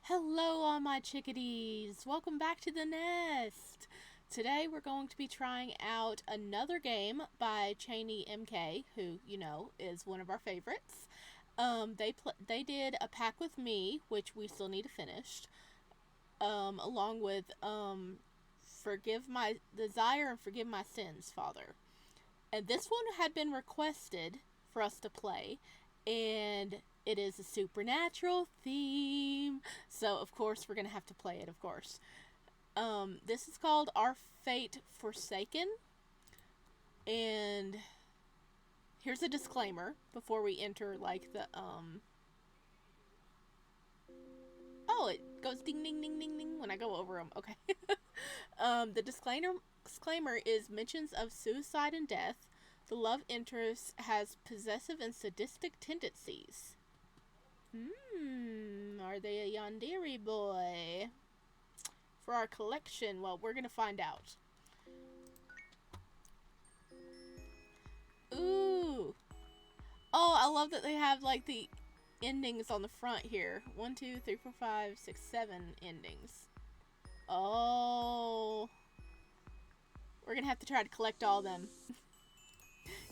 Hello, all my chickadees! Welcome back to the nest! Today we're going to be trying out another game by Cheney MK, who, is one of our favorites. They did a pack with me, which we still need to finish, along with Forgive My Desire and Forgive My Sins, Father. And this one had been requested for us to play, and it is a supernatural theme, so of course we're gonna have to play it. Of course, this is called Our Fate Forsaken, and here's a disclaimer before we enter. Oh, it goes ding ding ding ding ding when I go over them. Okay. The disclaimer is mentions of suicide and death. The love interest has possessive and sadistic tendencies. Are they a Yandere boy? For our collection, well, we're gonna find out. Ooh! Oh, I love that they have like the endings on the front here. 1, 2, 3, 4, 5, 6, 7 endings. Oh. We're gonna have to try to collect all of them.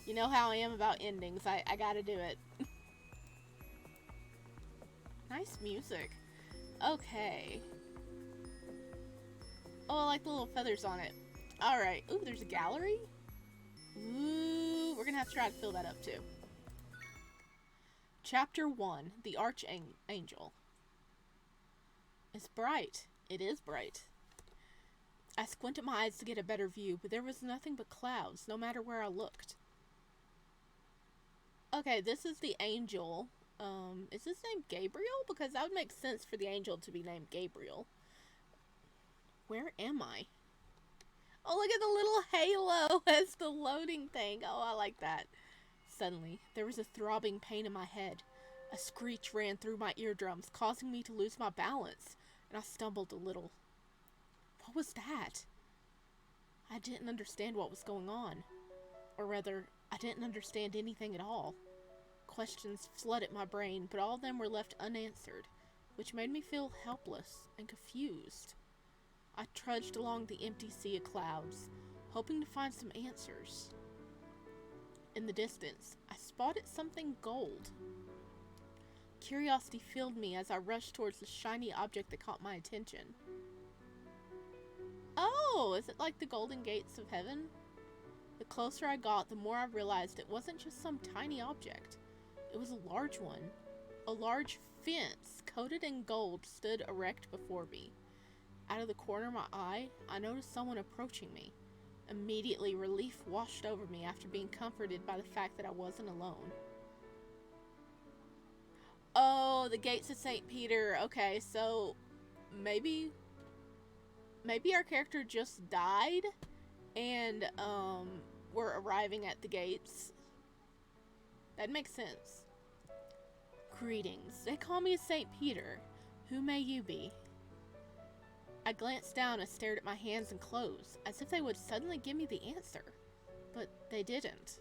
You know how I am about endings. I gotta do it. Nice music. Okay. Oh, I like the little feathers on it. Alright. Ooh, there's a gallery? Ooh, we're gonna have to try to fill that up too. Chapter 1. The Archangel. It's bright. It is bright. I squinted my eyes to get a better view, but there was nothing but clouds, no matter where I looked. Okay, this is the angel. Is his name Gabriel? Because that would make sense for the angel to be named Gabriel. Where am I? Oh, look at the little halo as the loading thing. Oh, I like that. Suddenly, there was a throbbing pain in my head. A screech ran through my eardrums, causing me to lose my balance, and I stumbled a little. What was that? I didn't understand what was going on. Or rather, I didn't understand anything at all. Questions flooded my brain, but all of them were left unanswered, which made me feel helpless and confused. I trudged along the empty sea of clouds, hoping to find some answers. In the distance, I spotted something gold. Curiosity filled me as I rushed towards the shiny object that caught my attention. Oh, is it like the golden gates of heaven? The closer I got, the more I realized it wasn't just some tiny object. It was a large one. A large fence, coated in gold, stood erect before me. Out of the corner of my eye, I noticed someone approaching me. Immediately, relief washed over me after being comforted by the fact that I wasn't alone. Oh, the gates of St. Peter. Okay, so maybe our character just died and we're arriving at the gates. That makes sense. Greetings. They call me St. Peter. Who may you be? I glanced down and stared at my hands and clothes, as if they would suddenly give me the answer. But they didn't.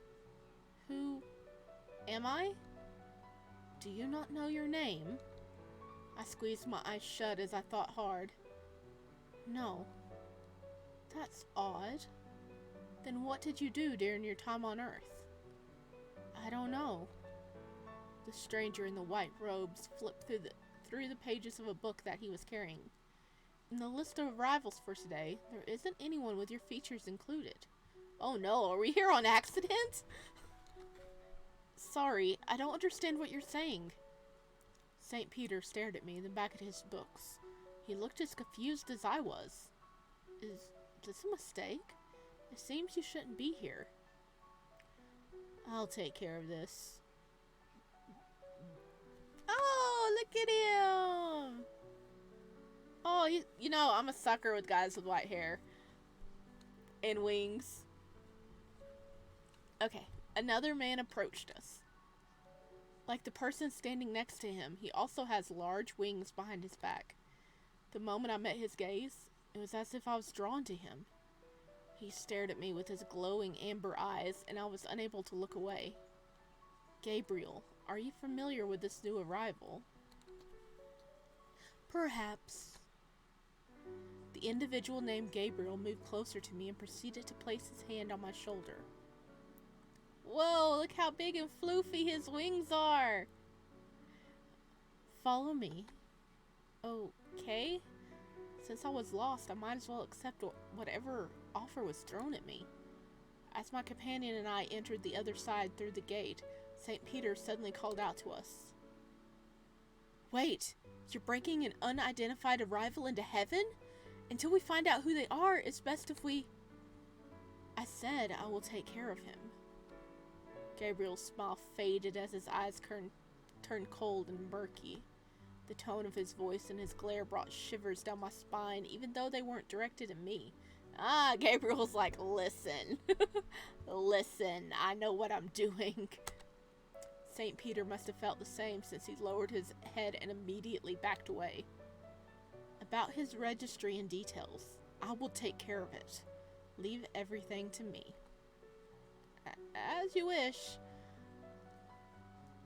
Who am I? Do you not know your name? I squeezed my eyes shut as I thought hard. No. That's odd. Then what did you do during your time on Earth? I don't know. The stranger in the white robes flipped through the pages of a book that he was carrying. In the list of arrivals for today, there isn't anyone with your features included. Oh no, are we here on accident? Sorry, I don't understand what you're saying. St. Peter stared at me, then back at his books. He looked as confused as I was. Is this a mistake? It seems you shouldn't be here. I'll take care of this. Oh, look at him! Oh, I'm a sucker with guys with white hair. And wings. Okay, another man approached us. Like the person standing next to him, he also has large wings behind his back. The moment I met his gaze, it was as if I was drawn to him. He stared at me with his glowing amber eyes, and I was unable to look away. Gabriel, are you familiar with this new arrival? Perhaps. The individual named Gabriel moved closer to me and proceeded to place his hand on my shoulder. Whoa, look how big and floofy his wings are! Follow me. Okay. Since I was lost, I might as well accept whatever offer was thrown at me. As my companion and I entered the other side through the gate, St. Peter suddenly called out to us. Wait, you're breaking an unidentified arrival into heaven? Until we find out who they are, it's best if we... I said I will take care of him. Gabriel's smile faded as his eyes turned cold and murky. The tone of his voice and his glare brought shivers down my spine, even though they weren't directed at me. Gabriel's like, listen. Listen, I know what I'm doing. St. Peter must have felt the same since he lowered his head and immediately backed away. About his registry and details, I will take care of it. Leave everything to me. As you wish.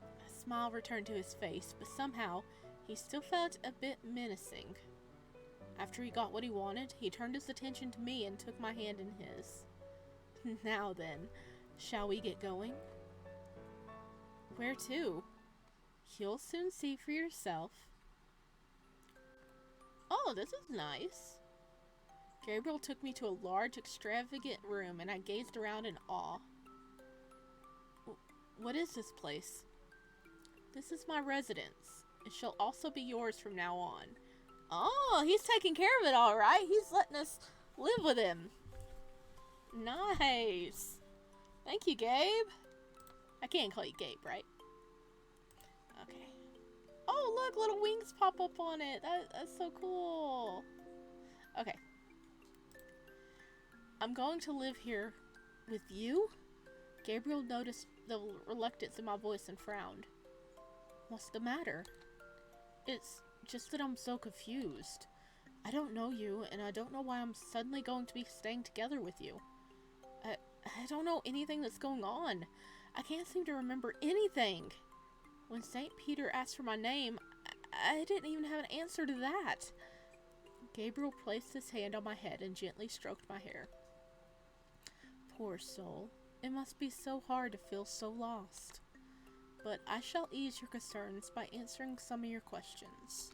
A smile returned to his face, but somehow he still felt a bit menacing. After he got what he wanted, he turned his attention to me and took my hand in his. Now then, shall we get going? Where to? You'll soon see for yourself. Oh, this is nice. Gabriel took me to a large, extravagant room, and I gazed around in awe. What is this place? This is my residence. It shall also be yours from now on. Oh, he's taking care of it all right. He's letting us live with him. Nice. Thank you, Gabe. I can't call you Gabe, right? Okay. Oh, look, little wings pop up on it. That's so cool. Okay. I'm going to live here with you? Gabriel noticed the reluctance in my voice and frowned. What's the matter? It's just that I'm so confused. I don't know you, and I don't know why I'm suddenly going to be staying together with you. I don't know anything that's going on. I can't seem to remember anything. When St. Peter asked for my name, I didn't even have an answer to that. Gabriel placed his hand on my head and gently stroked my hair. Poor soul. It must be so hard to feel so lost. But I shall ease your concerns by answering some of your questions.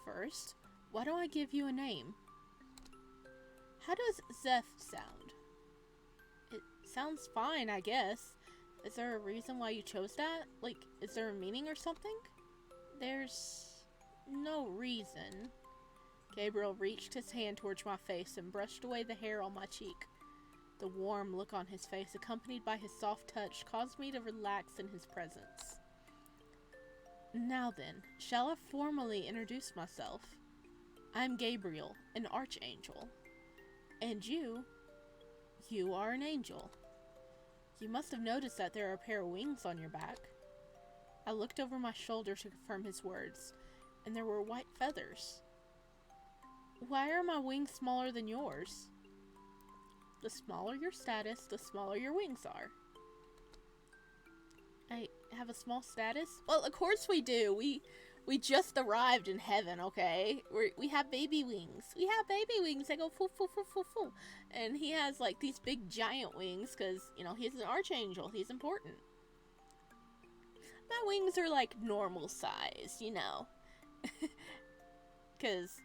First, why don't I give you a name? How does Zeph sound? It sounds fine, I guess. Is there a reason why you chose that? Like, is there a meaning or something? There's no reason. Gabriel reached his hand towards my face and brushed away the hair on my cheek. The warm look on his face, accompanied by his soft touch, caused me to relax in his presence. Now then, shall I formally introduce myself? I'm Gabriel, an archangel. And you are an angel. You must have noticed that there are a pair of wings on your back. I looked over my shoulder to confirm his words, and there were white feathers. Why are my wings smaller than yours? The smaller your status, the smaller your wings are. I have a small status? Well, of course we do. We just arrived in heaven, okay? We have baby wings. We have baby wings. They go foo, foo, foo, foo, foo. And he has, like, these big giant wings because, you know, he's an archangel. He's important. My wings are, like, normal size, you know. Because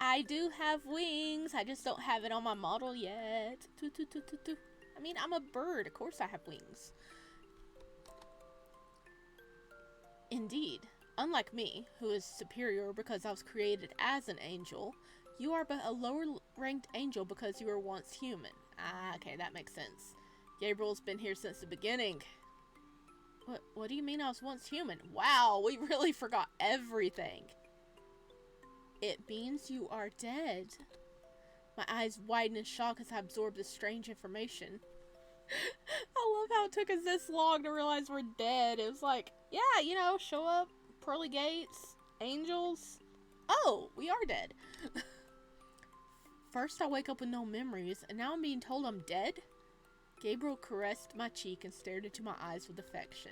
I do have wings. I just don't have it on my model yet. I mean, I'm a bird. Of course I have wings. Indeed. Unlike me, who is superior because I was created as an angel, you are but a lower-ranked angel because you were once human. Ah, okay, that makes sense. Gabriel's been here since the beginning. What do you mean I was once human? Wow, we really forgot everything. It means you are dead. My eyes widen in shock as I absorb this strange information. I love how it took us this long to realize we're dead. It was like, yeah, you know, show up, pearly gates, angels. Oh, we are dead. First I wake up with no memories, and now I'm being told I'm dead? Gabriel caressed my cheek and stared into my eyes with affection.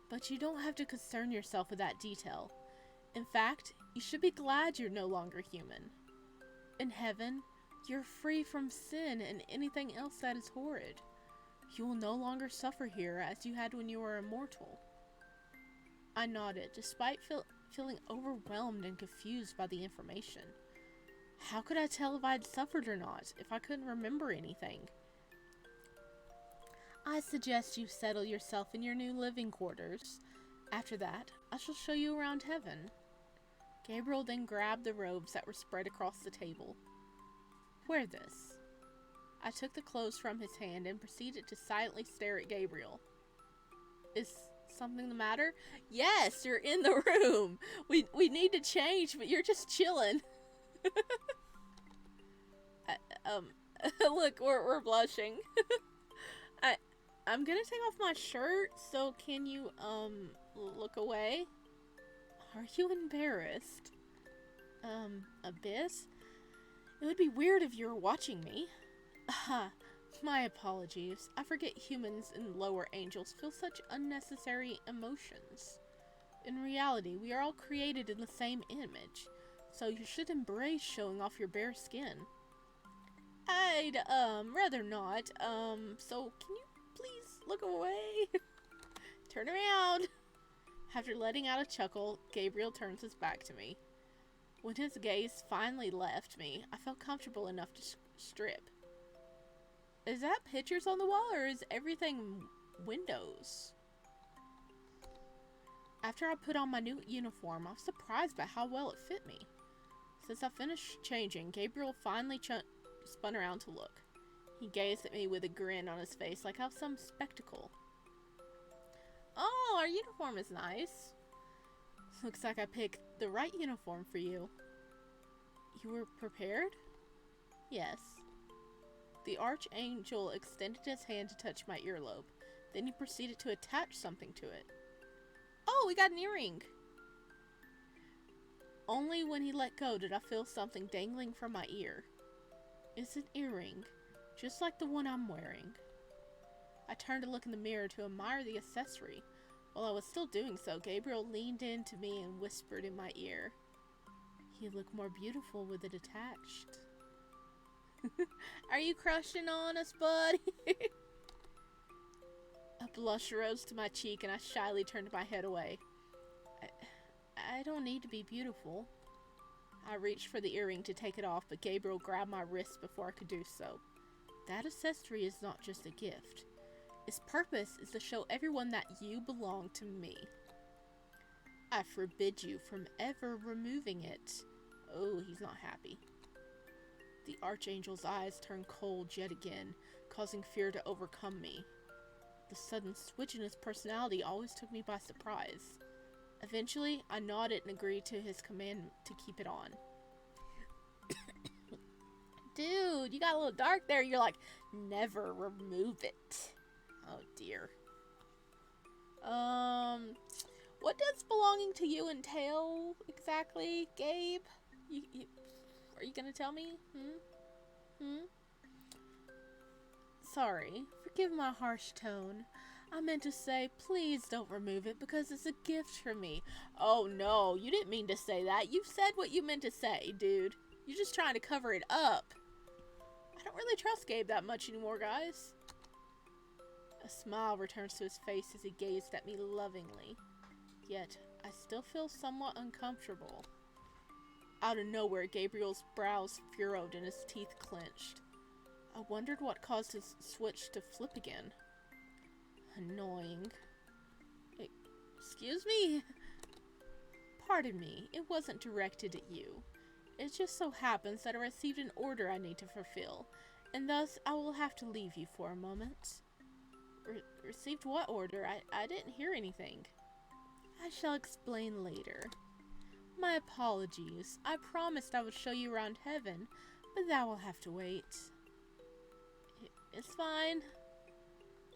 But you don't have to concern yourself with that detail. In fact, you should be glad you're no longer human. In heaven, you're free from sin and anything else that is horrid. You will no longer suffer here as you had when you were immortal. I nodded, despite feeling overwhelmed and confused by the information. How could I tell if I'd suffered or not, if I couldn't remember anything? I suggest you settle yourself in your new living quarters. After that, I shall show you around heaven. Gabriel then grabbed the robes that were spread across the table. Wear this. I took the clothes from his hand and proceeded to silently stare at Gabriel. Is something the matter? Yes, you're in the room. We need to change, but you're just chilling. Look, we're blushing. I'm gonna take off my shirt, so can you, look away? Are you embarrassed? A bit? It would be weird if you were watching me. My apologies. I forget humans and lower angels feel such unnecessary emotions. In reality, we are all created in the same image, so you should embrace showing off your bare skin. I'd, rather not. So can you please look away? Turn around. After letting out a chuckle, Gabriel turns his back to me. When his gaze finally left me, I felt comfortable enough to strip. Is that pictures on the wall, or is everything windows? After I put on my new uniform, I was surprised by how well it fit me. Since I finished changing, Gabriel finally spun around to look. He gazed at me with a grin on his face like I was some spectacle. Oh, our uniform is nice. Looks like I picked the right uniform for you. You were prepared? Yes. The Archangel extended his hand to touch my earlobe. Then he proceeded to attach something to it. Oh, we got an earring! Only when he let go did I feel something dangling from my ear. It's an earring, just like the one I'm wearing. I turned to look in the mirror to admire the accessory. While I was still doing so, Gabriel leaned in to me and whispered in my ear, "You look more beautiful with it attached." Are you crushing on us, buddy? A blush rose to my cheek and I shyly turned my head away. I don't need to be beautiful. I reached for the earring to take it off, but Gabriel grabbed my wrist before I could do so. That accessory is not just a gift. Its purpose is to show everyone that you belong to me. I forbid you from ever removing it. Oh, he's not happy. The Archangel's eyes turned cold yet again, causing fear to overcome me. The sudden switch in his personality always took me by surprise. Eventually, I nodded and agreed to his command to keep it on. Dude, you got a little dark there. You're like, never remove it. Oh dear. What does belonging to you entail exactly, Gabe? Are you gonna tell me? Sorry, forgive my harsh tone. I meant to say, please don't remove it because it's a gift from me. Oh no, you didn't mean to say that. You said what you meant to say, dude. You're just trying to cover it up. I don't really trust Gabe that much anymore, guys. A smile returns to his face as he gazed at me lovingly. Yet, I still feel somewhat uncomfortable. Out of nowhere, Gabriel's brows furrowed and his teeth clenched. I wondered what caused his switch to flip again. Annoying. Excuse me? Pardon me, it wasn't directed at you. It just so happens that I received an order I need to fulfill, and thus I will have to leave you for a moment. Received what order? I didn't hear anything. I shall explain later. My apologies. I promised I would show you around heaven, but that will have to wait. It's fine.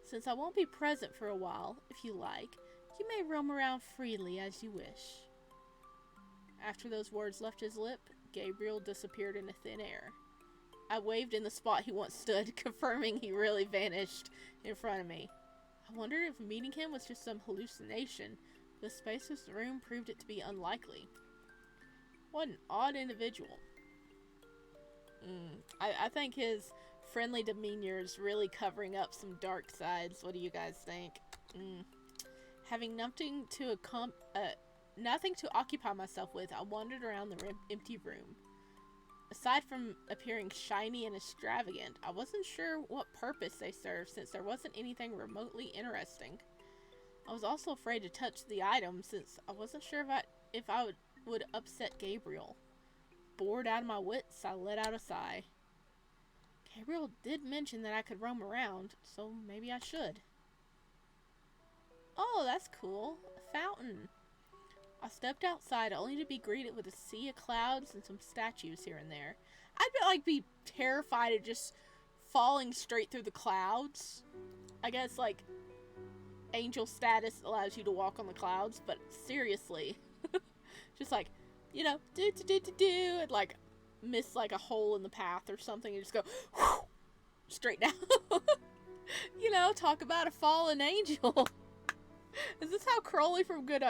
Since I won't be present for a while, if you like, you may roam around freely as you wish. After those words left his lip, Gabriel disappeared into thin air. I waved in the spot he once stood, confirming he really vanished in front of me. I wondered if meeting him was just some hallucination. The space of the room proved it to be unlikely. What an odd individual. I think his friendly demeanor is really covering up some dark sides. What do you guys think? Having nothing to occupy myself with, I wandered around the empty room. Aside from appearing shiny and extravagant, I wasn't sure what purpose they served since there wasn't anything remotely interesting. I was also afraid to touch the item since I wasn't sure if I would upset Gabriel. Bored out of my wits, I let out a sigh. Gabriel did mention that I could roam around, so maybe I should. Oh, that's cool. A fountain. I stepped outside only to be greeted with a sea of clouds and some statues here and there. I'd be terrified of just falling straight through the clouds. I guess angel status allows you to walk on the clouds, but seriously, just and miss a hole in the path or something and just go whoosh, straight down. Talk about a fallen angel. Is this how Crowley from Good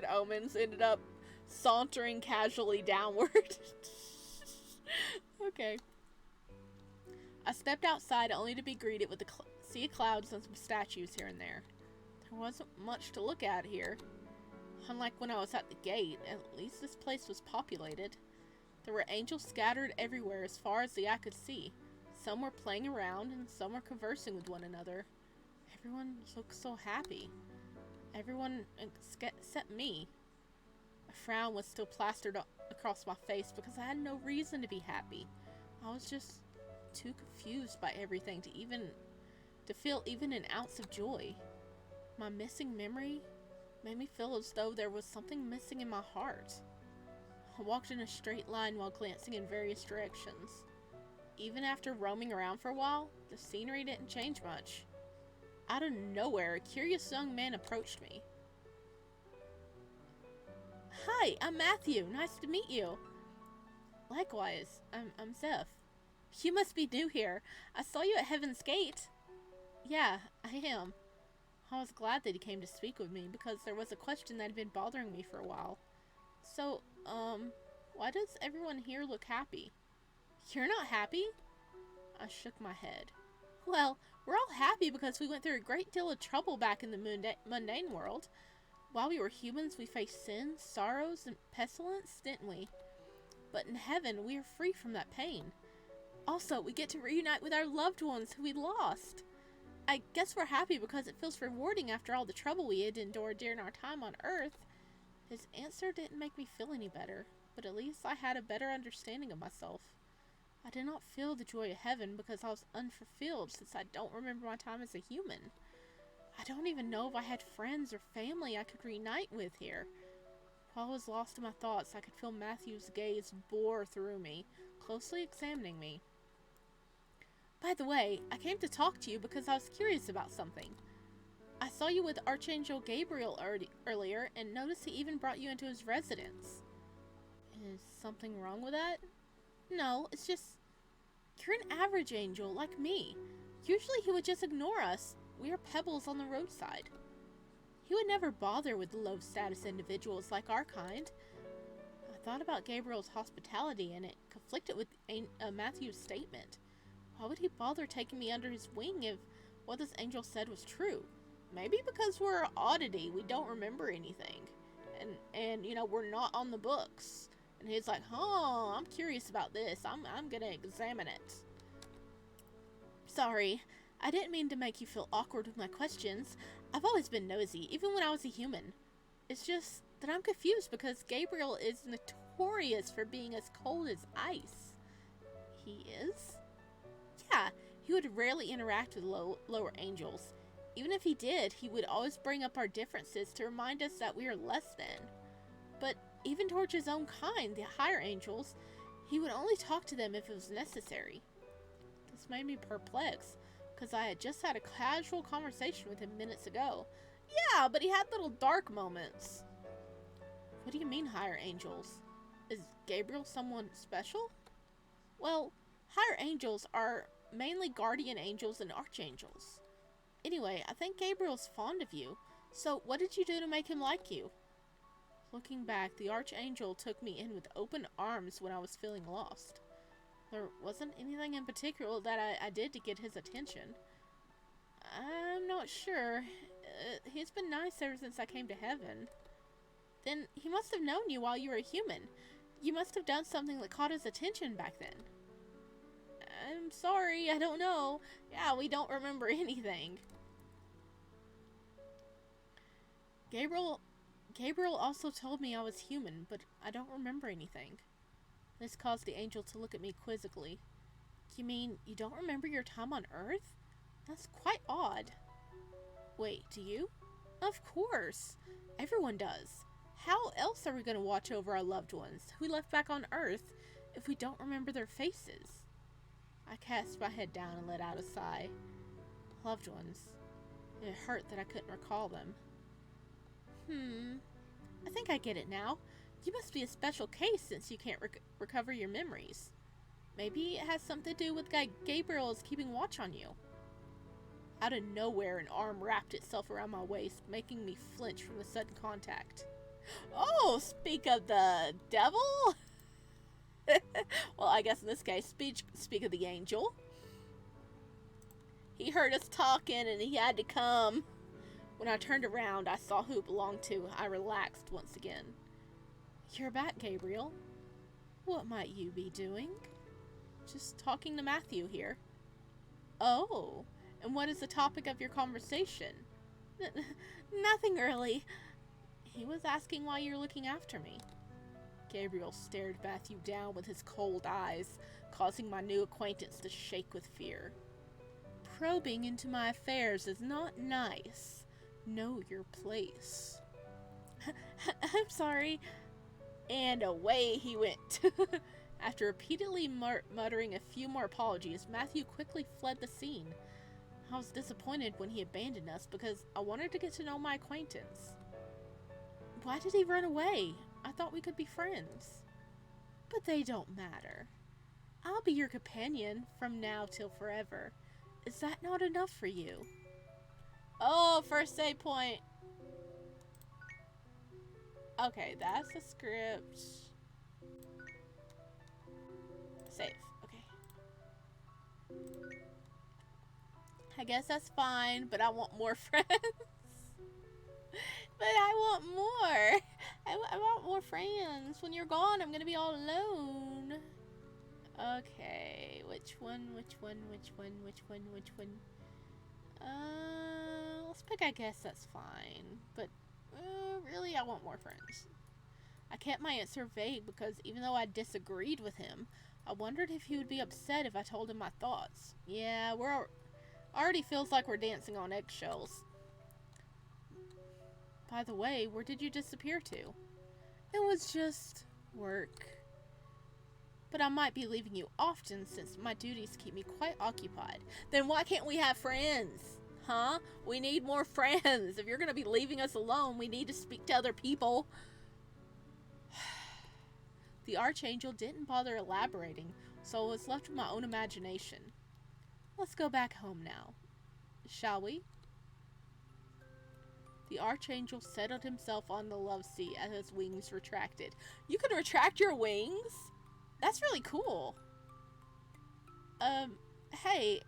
Omens ended up sauntering casually downward? Okay. I stepped outside only to be greeted with a sea of clouds and some statues here and there. There wasn't much to look at here. Unlike when I was at the gate, at least this place was populated. There were angels scattered everywhere as far as the eye could see. Some were playing around and some were conversing with one another. Everyone looked so happy. Everyone except me. A frown was still plastered across my face because I had no reason to be happy. I was just too confused by everything to feel even an ounce of joy. My missing memory made me feel as though there was something missing in my heart. I walked in a straight line while glancing in various directions. Even after roaming around for a while, the scenery didn't change much. Out of nowhere, a curious young man approached me. Hi, I'm Matthew. Nice to meet you. Likewise, I'm Zeph. You must be new here. I saw you at Heaven's Gate. Yeah, I am. I was glad that he came to speak with me because there was a question that had been bothering me for a while. So, why does everyone here look happy? You're not happy? I shook my head. Well, we're all happy because we went through a great deal of trouble back in the mundane world. While we were humans, we faced sins, sorrows, and pestilence, didn't we? But in heaven, we are free from that pain. Also, we get to reunite with our loved ones who we lost. I guess we're happy because it feels rewarding after all the trouble we had endured during our time on Earth. His answer didn't make me feel any better, but at least I had a better understanding of myself. I did not feel the joy of heaven because I was unfulfilled since I don't remember my time as a human. I don't even know if I had friends or family I could reunite with here. While I was lost in my thoughts, I could feel Matthew's gaze bore through me, closely examining me. By the way, I came to talk to you because I was curious about something. I saw you with Archangel Gabriel earlier and noticed he even brought you into his residence. Is something wrong with that? No, it's just, you're an average angel like me. Usually he would just ignore us. We are pebbles on the roadside. He would never bother with low-status individuals like our kind. I thought about Gabriel's hospitality and it conflicted with Matthew's statement. Why would he bother taking me under his wing if what this angel said was true? Maybe because we're an oddity, we don't remember anything. And we're not on the books. And he's like, I'm curious about this. I'm gonna examine it. Sorry, I didn't mean to make you feel awkward with my questions. I've always been nosy, even when I was a human. It's just that I'm confused because Gabriel is notorious for being as cold as ice. He is? Yeah, he would rarely interact with lower angels. Even if he did, he would always bring up our differences to remind us that we are less than. But even towards his own kind, the higher angels, he would only talk to them if it was necessary. This made me perplexed, because I had just had a casual conversation with him minutes ago. Yeah, but he had little dark moments. What do you mean, higher angels? Is Gabriel someone special? Well, higher angels are mainly guardian angels and archangels. Anyway, I think Gabriel's fond of you. So, what did you do to make him like you? Looking back, the Archangel took me in with open arms when I was feeling lost. There wasn't anything in particular that I did to get his attention. I'm not sure. He's been nice ever since I came to heaven. Then he must have known you while you were a human. You must have done something that caught his attention back then. I'm sorry, I don't know. Yeah, we don't remember anything. Gabriel also told me I was human, but I don't remember anything. This caused the angel to look at me quizzically. You mean you don't remember your time on Earth? That's quite odd. Wait, do you? Of course. Everyone does. How else are we going to watch over our loved ones who left back on Earth if we don't remember their faces? I cast my head down and let out a sigh. Loved ones. It hurt that I couldn't recall them. I think I get it now. You must be a special case since you can't recover your memories. Maybe it has something to do with Gabriel is keeping watch on you. Out of nowhere, an arm wrapped itself around my waist, making me flinch from the sudden contact. Oh, speak of the devil? Well, I guess in this case, speak of the angel. He heard us talking and he had to come. When I turned around, I saw who it belonged to. I relaxed once again. You're back, Gabriel. What might you be doing? Just talking to Matthew here. Oh, and what is the topic of your conversation? Nothing really. He was asking why you're looking after me. Gabriel stared Matthew down with his cold eyes, causing my new acquaintance to shake with fear. Probing into my affairs is not nice. Know your place. I'm sorry. And away he went. After repeatedly muttering a few more apologies, Matthew quickly fled the scene. I was disappointed when he abandoned us because I wanted to get to know my acquaintance. Why did he run away? I thought we could be friends. But they don't matter. I'll be your companion from now till forever. Is that not enough for you? Oh, first save point. Okay, that's the script. Save. Okay. I guess that's fine, but I want more friends. But I want more. I want more friends. When you're gone, I'm gonna be all alone. Okay, which one? Let's pick I guess that's fine. But, really, I want more friends. I kept my answer vague because even though I disagreed with him, I wondered if he would be upset if I told him my thoughts. Yeah, already feels like we're dancing on eggshells. By the way, where did you disappear to? It was just work. But I might be leaving you often since my duties keep me quite occupied. Then why can't we have friends? Huh? We need more friends. If you're going to be leaving us alone, we need to speak to other people. The Archangel didn't bother elaborating, so I was left with my own imagination. Let's go back home now. Shall we? The Archangel settled himself on the love seat as his wings retracted. You can retract your wings? That's really cool. Hey,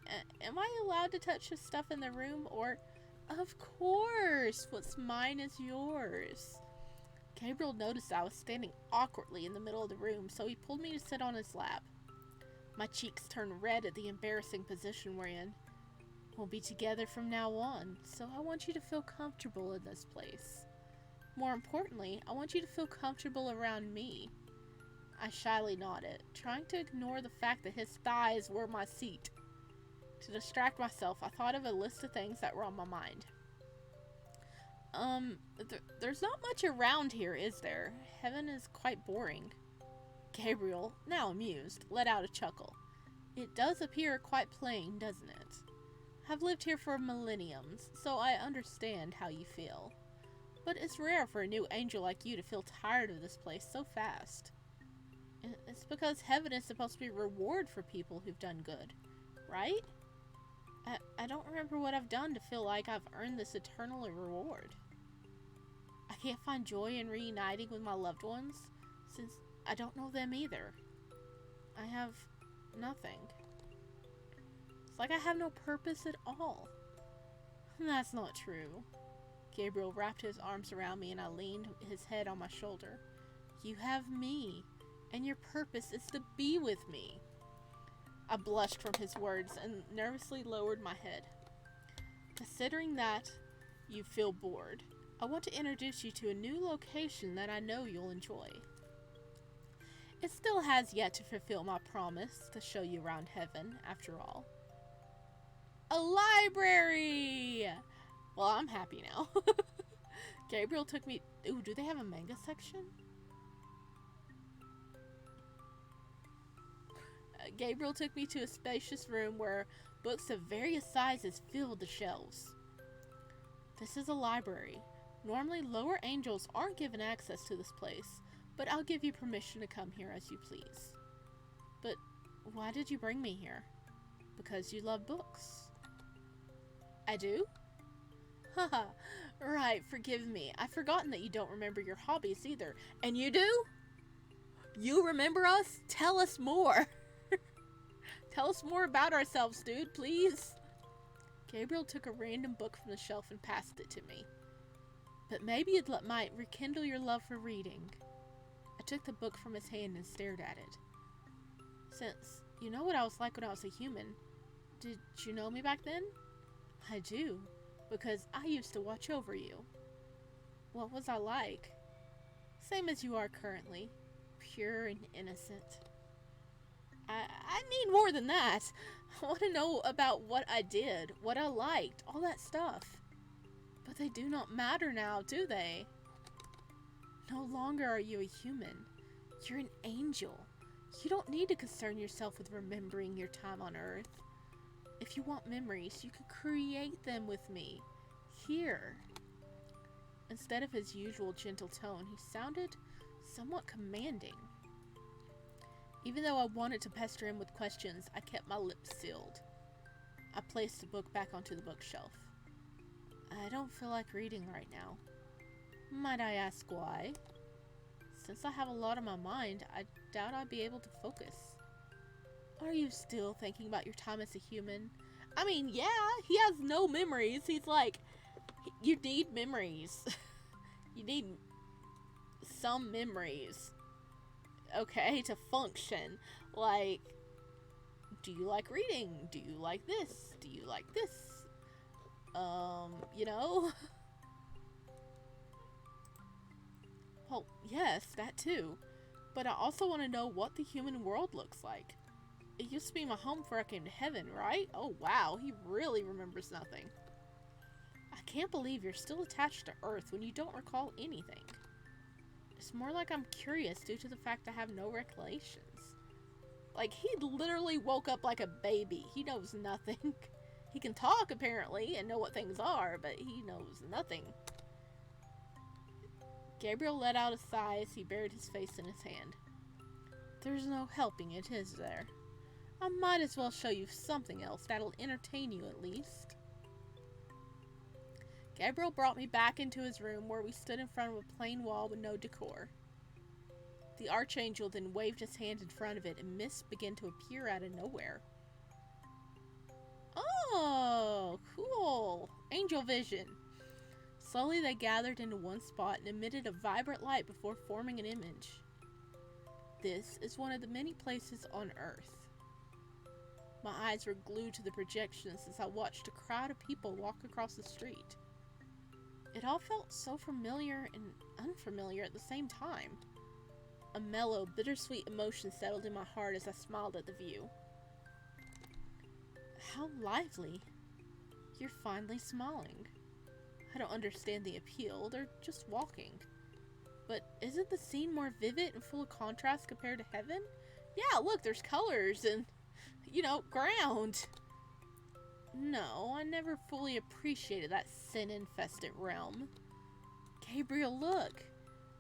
am I allowed to touch the stuff in the room, or... Of course! What's mine is yours. Gabriel noticed I was standing awkwardly in the middle of the room, so he pulled me to sit on his lap. My cheeks turned red at the embarrassing position we're in. We'll be together from now on, so I want you to feel comfortable in this place. More importantly, I want you to feel comfortable around me. I shyly nodded, trying to ignore the fact that his thighs were my seat. To distract myself, I thought of a list of things that were on my mind. There's not much around here, is there? Heaven is quite boring. Gabriel, now amused, let out a chuckle. It does appear quite plain, doesn't it? I've lived here for millenniums, so I understand how you feel. But it's rare for a new angel like you to feel tired of this place so fast. It's because heaven is supposed to be a reward for people who've done good, right? I don't remember what I've done to feel like I've earned this eternal reward. I can't find joy in reuniting with my loved ones, since I don't know them either. I have nothing. It's like I have no purpose at all. That's not true. Gabriel wrapped his arms around me and I leaned his head on my shoulder. You have me, and your purpose is to be with me. I blushed from his words and nervously lowered my head. Considering that you feel bored, I want to introduce you to a new location that I know you'll enjoy. It still has yet to fulfill my promise to show you around heaven, after all. A library! Well, I'm happy now. Gabriel took me... Ooh, do they have a manga section? Gabriel took me to a spacious room where books of various sizes filled the shelves. This is a library. Normally, lower angels aren't given access to this place, but I'll give you permission to come here as you please. But why did you bring me here? Because you love books. I do? Haha, right, forgive me. I've forgotten that you don't remember your hobbies either. And you do? You remember us? Tell us more. Tell us more about ourselves, dude, please. Gabriel took a random book from the shelf and passed it to me. But maybe it might rekindle your love for reading. I took the book from his hand and stared at it. Since you know what I was like when I was a human, did you know me back then? I do, because I used to watch over you. What was I like? Same as you are currently, pure and innocent. I need more than that. I want to know about what I did, what I liked, all that stuff. But they do not matter now, do they? No longer are you a human. You're an angel. You don't need to concern yourself with remembering your time on Earth. If you want memories, you can create them with me. Here. Instead of his usual gentle tone, he sounded somewhat commanding. Even though I wanted to pester him with questions, I kept my lips sealed. I placed the book back onto the bookshelf. I don't feel like reading right now. Might I ask why? Since I have a lot on my mind, I doubt I'd be able to focus. Are you still thinking about your time as a human? I mean, yeah, he has no memories. He's like, you need memories. You need some memories. Okay, to function. Like, do you like reading? Do you like this? Do you like this? You know? Well, yes, that too. But I also want to know what the human world looks like. It used to be my home before I came to heaven, right? Oh wow, he really remembers nothing. I can't believe you're still attached to Earth when you don't recall anything. It's more like I'm curious due to the fact I have no recollections. Like, he literally woke up like a baby. He knows nothing. He can talk, apparently, and know what things are, but he knows nothing. Gabriel let out a sigh as he buried his face in his hand. There's no helping it, is there? I might as well show you something else that'll entertain you at least. Gabriel brought me back into his room where we stood in front of a plain wall with no decor. The Archangel then waved his hand in front of it and mist began to appear out of nowhere. Oh, cool. Angel vision. Slowly they gathered into one spot and emitted a vibrant light before forming an image. This is one of the many places on Earth. My eyes were glued to the projections as I watched a crowd of people walk across the street. It all felt so familiar and unfamiliar at the same time. A mellow, bittersweet emotion settled in my heart as I smiled at the view. How lively. You're finally smiling. I don't understand the appeal, they're just walking. But isn't the scene more vivid and full of contrast compared to heaven? Yeah, look, there's colors and, you know, ground. No, I never fully appreciated that sin-infested realm. Gabriel, look!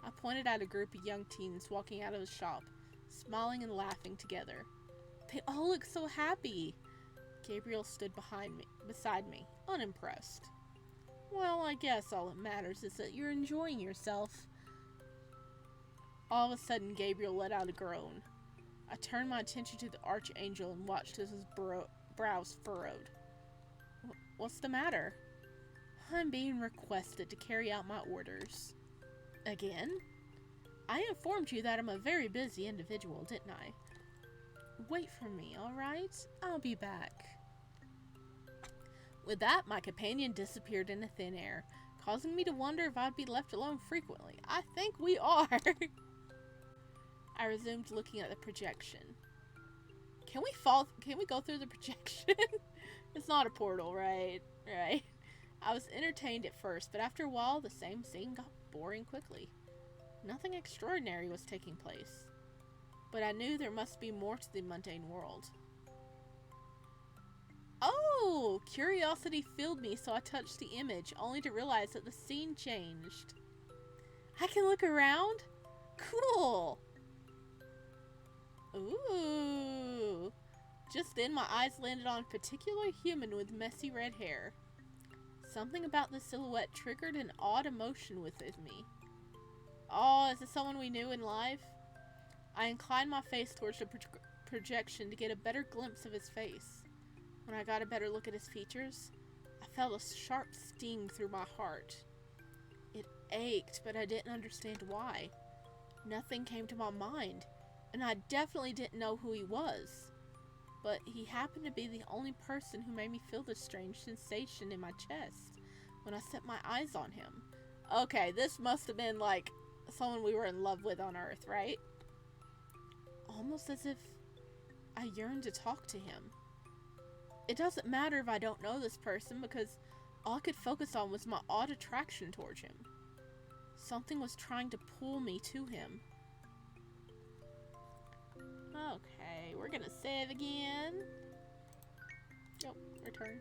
I pointed at a group of young teens walking out of the shop, smiling and laughing together. They all look so happy. Gabriel stood beside me, unimpressed. Well, I guess all that matters is that you're enjoying yourself. All of a sudden, Gabriel let out a groan. I turned my attention to the Archangel and watched as his brows furrowed. What's the matter? I'm being requested to carry out my orders. Again? I informed you that I'm a very busy individual, didn't I? Wait for me, alright? I'll be back. With that, my companion disappeared into thin air, causing me to wonder if I'd be left alone frequently. I think we are. I resumed looking at the projection. Can we go through the projection? It's not a portal, right? Right. I was entertained at first, but after a while, the same scene got boring quickly. Nothing extraordinary was taking place. But I knew there must be more to the mundane world. Oh! Curiosity filled me, so I touched the image, only to realize that the scene changed. I can look around? Cool! Ooh! Just then, my eyes landed on a particular human with messy red hair. Something about the silhouette triggered an odd emotion within me. Oh, is this someone we knew in life? I inclined my face towards the projection to get a better glimpse of his face. When I got a better look at his features, I felt a sharp sting through my heart. It ached, but I didn't understand why. Nothing came to my mind, and I definitely didn't know who he was. But he happened to be the only person who made me feel this strange sensation in my chest when I set my eyes on him. Okay, this must have been like someone we were in love with on Earth, right? Almost as if I yearned to talk to him. It doesn't matter if I don't know this person because all I could focus on was my odd attraction towards him. Something was trying to pull me to him. Okay, we're gonna save again. Nope, return.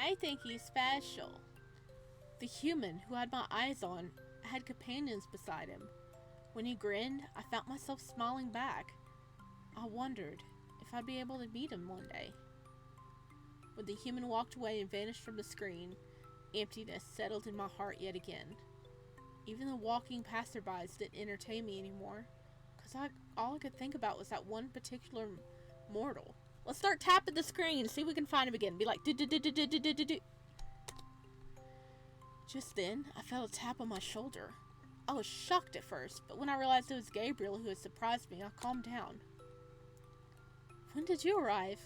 I think he's special. The human who had my eyes on had companions beside him. When he grinned, I felt myself smiling back. I wondered if I'd be able to meet him one day. When the human walked away and vanished from the screen, emptiness settled in my heart yet again. Even the walking passerbys didn't entertain me anymore, because all I could think about was that one particular mortal. Let's start tapping the screen, see if we can find him again. Be like, do. Just then, I felt a tap on my shoulder. I was shocked at first, but when I realized it was Gabriel who had surprised me, I calmed down. When did you arrive?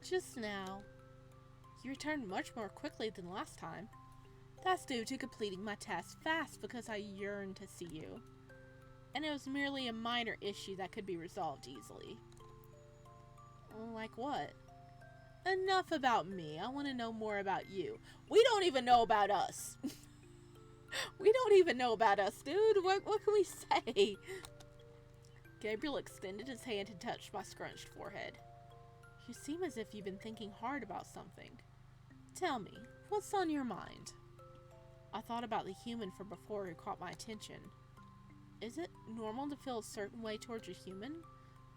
Just now. You returned much more quickly than last time. That's due to completing my task fast because I yearned to see you. And it was merely a minor issue that could be resolved easily. Like what? Enough about me. I want to know more about you. We don't even know about us. We don't even know about us, dude. What can we say? Gabriel extended his hand and touched my scrunched forehead. You seem as if you've been thinking hard about something. Tell me, what's on your mind? I thought about the human from before who caught my attention. Is it normal to feel a certain way towards a human?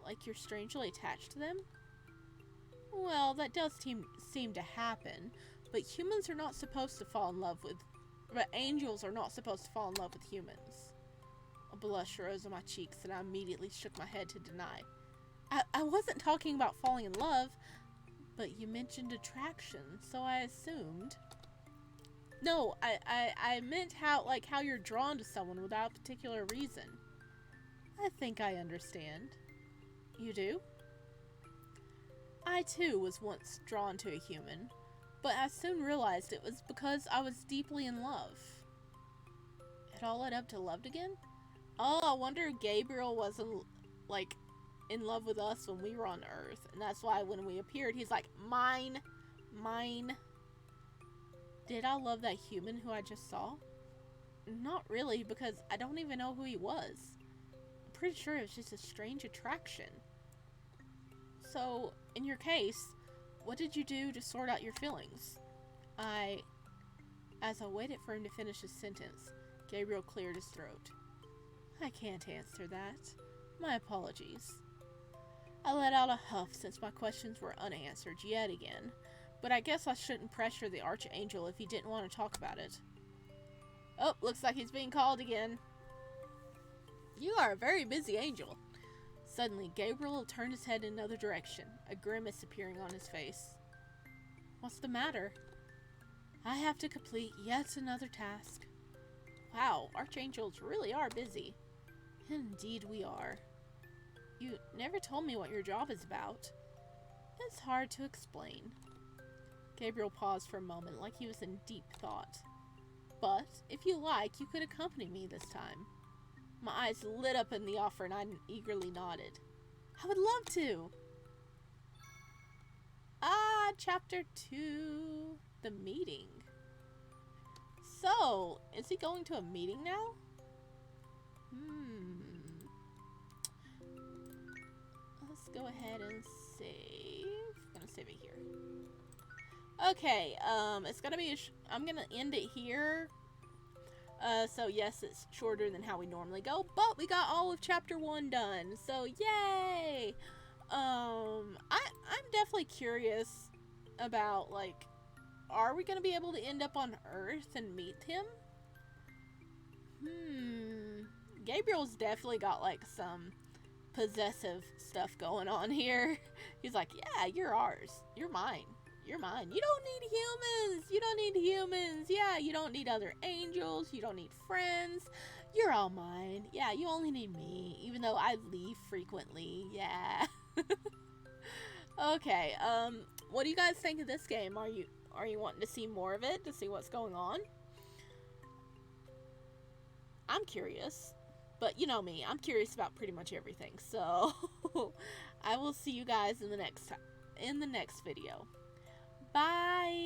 Like you're strangely attached to them? Well, that does seem to happen, but humans are not supposed to fall in love with... But angels are not supposed to fall in love with humans. A blush rose on my cheeks and I immediately shook my head to deny. I wasn't talking about falling in love, but you mentioned attraction, so I assumed... No, I meant how you're drawn to someone without a particular reason. I think I understand. You do? I too was once drawn to a human, but I soon realized it was because I was deeply in love. It all led up to loved again? Oh, I wonder if Gabriel wasn't, like, in love with us when we were on Earth, and that's why when we appeared, he's like, mine. Did I love that human who I just saw? Not really, because I don't even know who he was. I'm pretty sure it was just a strange attraction. So, in your case, what did you do to sort out your feelings? As I waited for him to finish his sentence, Gabriel cleared his throat. I can't answer that. My apologies. I let out a huff since my questions were unanswered yet again, but I guess I shouldn't pressure the Archangel if he didn't want to talk about it. Oh, looks like he's being called again. You are a very busy angel. Suddenly, Gabriel turned his head in another direction, a grimace appearing on his face. What's the matter? I have to complete yet another task. Wow, Archangels really are busy. Indeed we are. You never told me what your job is about. It's hard to explain. Gabriel paused for a moment like he was in deep thought. But, if you like, you could accompany me this time. My eyes lit up in the offer and I eagerly nodded. I would love to! Chapter 2. The meeting. So, is he going to a meeting now? Let's go ahead and save. I'm gonna save it here. Okay, it's gonna be I'm gonna end it here. So yes, it's shorter than how we normally go, but we got all of chapter 1 done, so yay! I'm definitely curious about, like, are we gonna be able to end up on Earth and meet him? Gabriel's definitely got, like, some possessive stuff going on here. He's like, yeah, you're ours. You're mine. You're mine. You don't need humans. You don't need humans. Yeah, you don't need other angels. You don't need friends. You're all mine. Yeah, you only need me, even though I leave frequently. Yeah. Okay, what do you guys think of this game? Are you wanting to see more of it, to see what's going on? I'm curious, but you know me, I'm curious about pretty much everything. So I will see you guys in the next video. Bye.